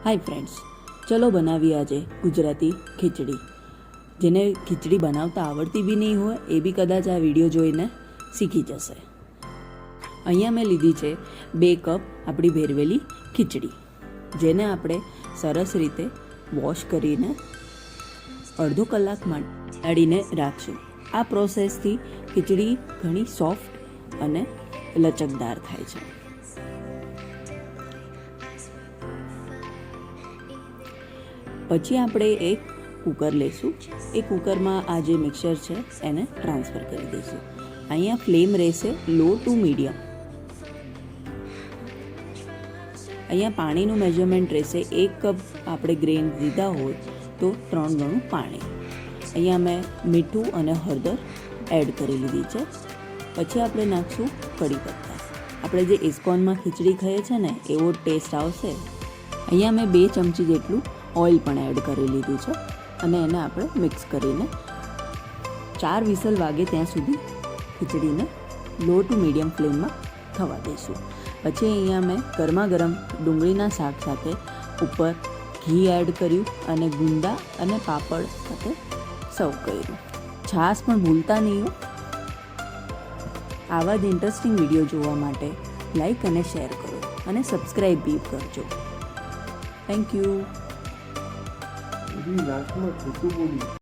Hi friends, ચલો બનાવીએ આજે ગુજરાતી ખીચડી. જેને ખીચડી બનાવતા આવડતી બી નહીં હોય એ બી કદાચ આ વિડીયો જોઈને શીખી જશે. અહીંયા મેં લીધી છે 2 કપ આપણી ભેરવેલી ખીચડી, જેને આપણે સરસ રીતે વોશ કરીને અડધો કલાક માટે કાઢીને રાખશું. આ પ્રોસેસથી ખીચડી ઘણી સોફ્ટ અને લચકદાર થાય છે. પછી આપણે એક કુકર લઈશું. એ કુકરમાં આ જે મિક્સર છે એને ટ્રાન્સફર કરી દઈશું. અહીંયા ફ્લેમ રહેશે લો ટુ મીડિયમ. અહીંયા પાણીનું મેજરમેન્ટ રહેશે 1 કપ આપણે ગ્રેન લીધા હોય તો 3 ગણું પાણી. અહીંયા મેં મીઠું અને હળદર એડ કરી લીધી છે. પછી આપણે નાખશું કઢી પત્તા. આપણે જે ઇસ્કોનમાં ખીચડી ખાઈએ છે ને એવો ટેસ્ટ આવશે. અહીંયા મેં 2 ચમચી જેટલું ઓઇલ પણ એડ કરી લીધું છે અને એને આપણે મિક્સ કરીને 4 વિસલ વાગે ત્યાં સુધી ખીચડીને લો ટુ મીડિયમ ફ્લેમમાં થવા દઈશું. પછી અહીંયા મેં ગરમા ગરમ ડુંગળીના શાક સાથે ઉપર ઘી એડ કર્યું અને ગુંદા અને પાપડ સાથે સર્વ કર્યું. છાશ પણ ભૂલતા નહીં હો. આવા જ ઇન્ટરેસ્ટિંગ વિડીયો જોવા માટે લાઈક અને શેર કરો અને સબસ્ક્રાઈબ બી કરજો. Thank you. લાસ્ટમાં ખોટું બોલી.